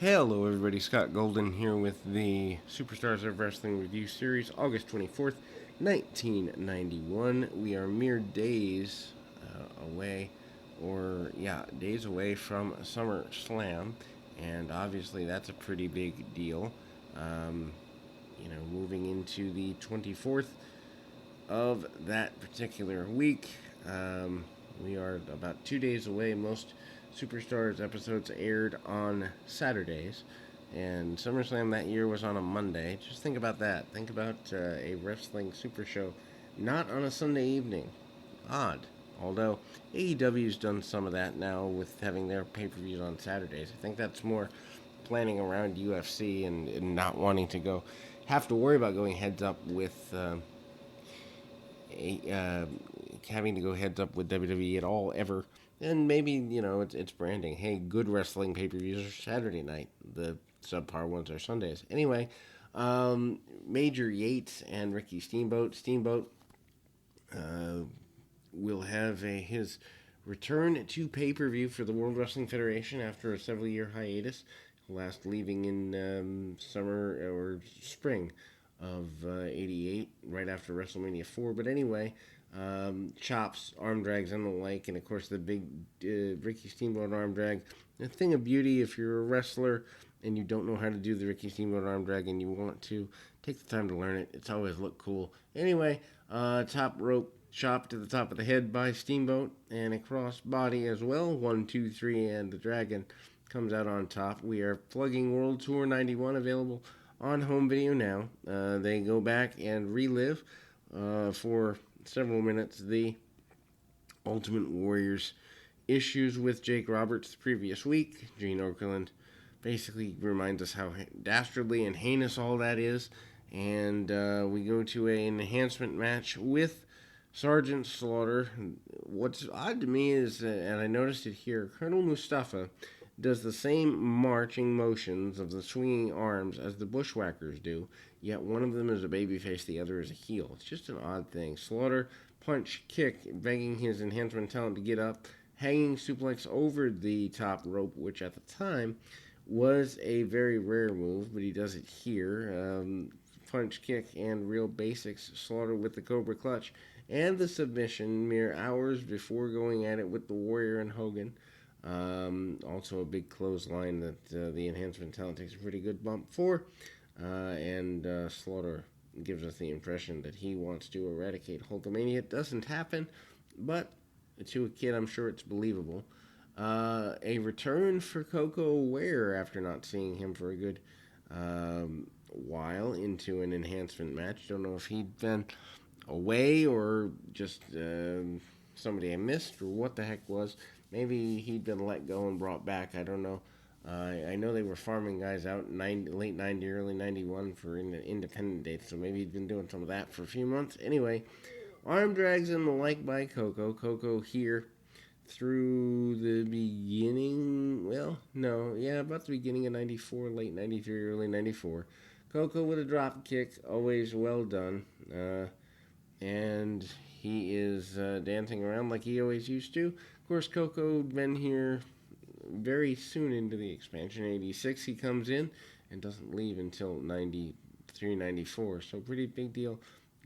Hello, everybody. Scott Golden here with the Superstars of Wrestling Review Series, August 24th, 1991. We are mere days away, days away from SummerSlam, and obviously that's a pretty big deal. Um, moving into the 24th of that particular week. Um, we are about 2 days away. Most Superstars episodes aired on Saturdays, and SummerSlam that year was on a Monday. Just think about that. Think about a wrestling super show not on a Sunday evening. Odd. Although AEW's done some of that now with having their pay per views on Saturdays. I think that's more planning around UFC and not wanting to have to worry about going heads up with a, having to go heads up with WWE at all ever. And maybe it's branding. Hey, good wrestling pay per views are Saturday night. The subpar ones are Sundays. Anyway, Major Yates and Ricky Steamboat. Steamboat uh, will have his return to pay per view for the World Wrestling Federation after a several year hiatus, last leaving in summer or spring of '88, right after WrestleMania 4. But anyway, chops, arm drags, and the like, and of course the big Ricky Steamboat arm drag. A thing of beauty if you're a wrestler and you don't know how to do the Ricky Steamboat arm drag and you want to take the time to learn it. It's always looked cool. Anyway, top rope chop to the top of the head by Steamboat and a cross body as well. 1, 2, 3, and the dragon comes out on top. We are plugging World Tour 91 available on home video now. They go back and relive for several minutes the Ultimate Warrior's issues with Jake Roberts the previous week. Gene Okerlund basically reminds us how dastardly and heinous all that is. And we go to an enhancement match with Sergeant Slaughter. What's odd to me is, and I noticed it here, Colonel Mustafa does the same marching motions of the swinging arms as the Bushwhackers do, yet one of them is a babyface, the other is a heel. It's just an odd thing. Slaughter, punch, kick, begging his enhancement talent to get up, hanging suplex over the top rope, which at the time was a very rare move, but he does it here. Punch, kick, and real basics. Slaughter with the Cobra Clutch and the submission mere hours before going at it with the Warrior and Hogan. Also a big clothesline that the enhancement talent takes a pretty good bump for. And Slaughter gives us the impression that he wants to eradicate Hulkamania. It doesn't happen, but to a kid, I'm sure it's believable. A return for Koko Ware after not seeing him for a good while into an enhancement match. Don't know if he'd been away or just somebody I missed or what the heck was. Maybe he'd been let go and brought back. I don't know. I know they were farming guys out late 90, early 91 for independent dates, so maybe he'd been doing some of that for a few months. Anyway, arm drags and the like by Koko. Koko here through the beginning, about the beginning of 94, late 93, early 94. Koko with a drop kick, always well done. And he is dancing around like he always used to. Of course, Koko had been here very soon into the expansion. 86 he comes in and doesn't leave until 93, 94. So pretty big deal.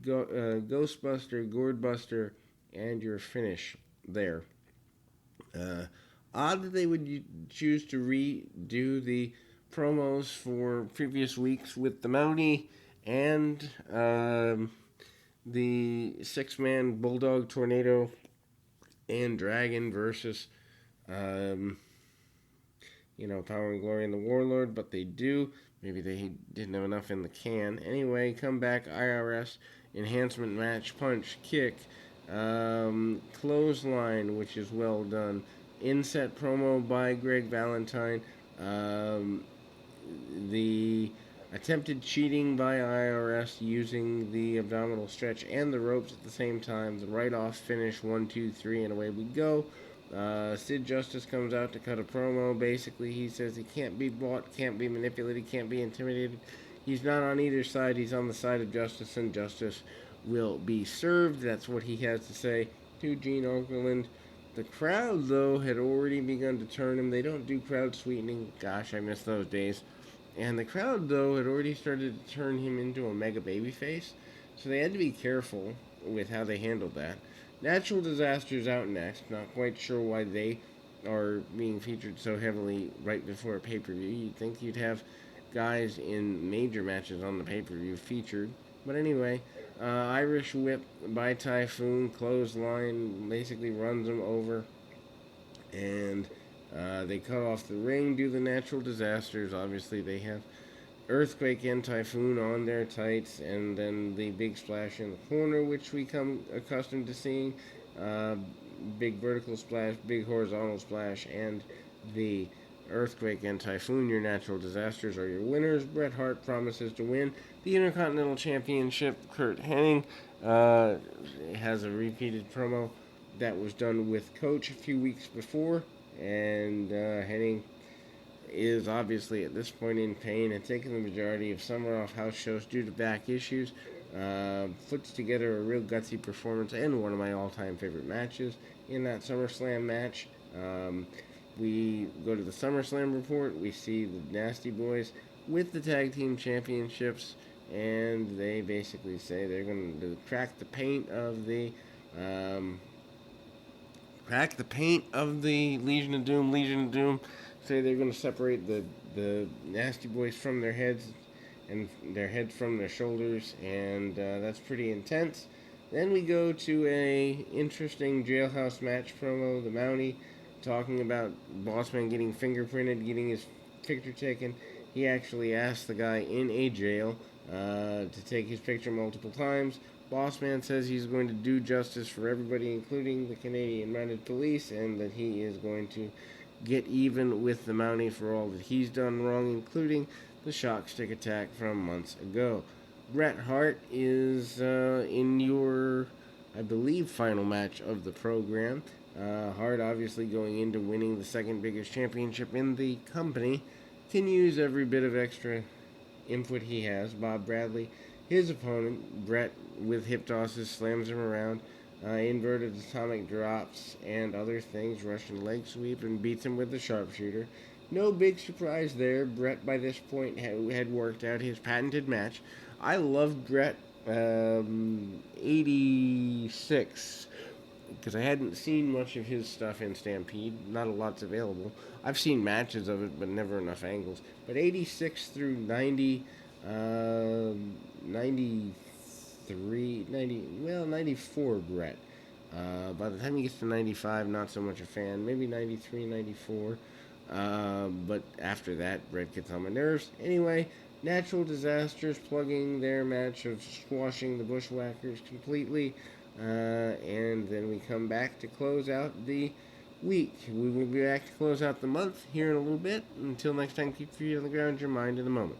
Ghostbuster, Gourdbuster, and your finish there. Odd that they would choose to redo the promos for previous weeks with the Mountie and the six-man Bulldog, Tornado, and Dragon versus, Power and Glory and the Warlord, but they do. Maybe they didn't have enough in the can. Anyway, comeback, IRS, enhancement match, punch, kick, clothesline, which is well done. Inset promo by Greg Valentine. The attempted cheating by IRS using the abdominal stretch and the ropes at the same time. The right-off finish, 1, 2, 3, and away we go. Sid Justice comes out to cut a promo. Basically, he says he can't be bought, can't be manipulated, can't be intimidated. He's not on either side. He's on the side of justice, and justice will be served. That's what he has to say to Gene Okerlund. The crowd, though, had already begun to turn him. They don't do crowd sweetening. Gosh, I miss those days. And the crowd, though, had already started to turn him into a mega babyface. So they had to be careful with how they handled that. Natural Disasters out next. Not quite sure why they are being featured so heavily right before a pay per view. You'd think you'd have guys in major matches on the pay per view featured. But anyway, Irish Whip by Typhoon, clothesline, basically runs him over. And they cut off the ring, do the Natural Disasters. Obviously, they have Earthquake and Typhoon on their tights, and then the big splash in the corner, which we come accustomed to seeing. Uh, Big vertical splash, big horizontal splash, and the Earthquake and Typhoon, your Natural Disasters, are your winners. Bret Hart promises to win the Intercontinental Championship. Kurt Hennig has a repeated promo that was done with Coach a few weeks before, and Hennig is obviously at this point in pain and taking the majority of summer off house shows due to back issues. Puts together a real gutsy performance and one of my all-time favorite matches in that SummerSlam match. We go to the SummerSlam report. We see the Nasty Boys with the tag team championships, and they basically say they're going to crack the paint of the Legion of Doom. Legion of Doom say they're going to separate the Nasty Boys from their heads and their heads from their shoulders, and that's pretty intense. Then we go to a interesting jailhouse match promo. The Mountie talking about Bossman getting fingerprinted, getting his picture taken. He actually asked the guy in a jail to take his picture multiple times. Bossman says he's going to do justice for everybody, including the Canadian Mounted Police, and that he is going to get even with the Mountie for all that he's done wrong, including the shock stick attack from months ago. Bret Hart is in your, I believe, final match of the program. Hart obviously going into winning the second biggest championship in the company. Can use every bit of extra input he has. Bob Bradley, his opponent, Bret, with hip tosses, slams him around. Inverted atomic drops and other things, Russian leg sweep, and beats him with the sharpshooter. No big surprise there. Bret, by this point, had worked out his patented match. I loved Bret 86 because I hadn't seen much of his stuff in Stampede. Not a lot's available. I've seen matches of it, but never enough angles. But 86 through 90, 93, 94 Bret. By the time he gets to 95, not so much a fan. Maybe 93, 94. But after that, Bret gets on my nerves. Anyway, Natural Disasters plugging their match of squashing the Bushwhackers completely. And then we come back to close out the week. We will be back to close out the month here in a little bit. Until next time, keep your feet on the ground, your mind in the moment.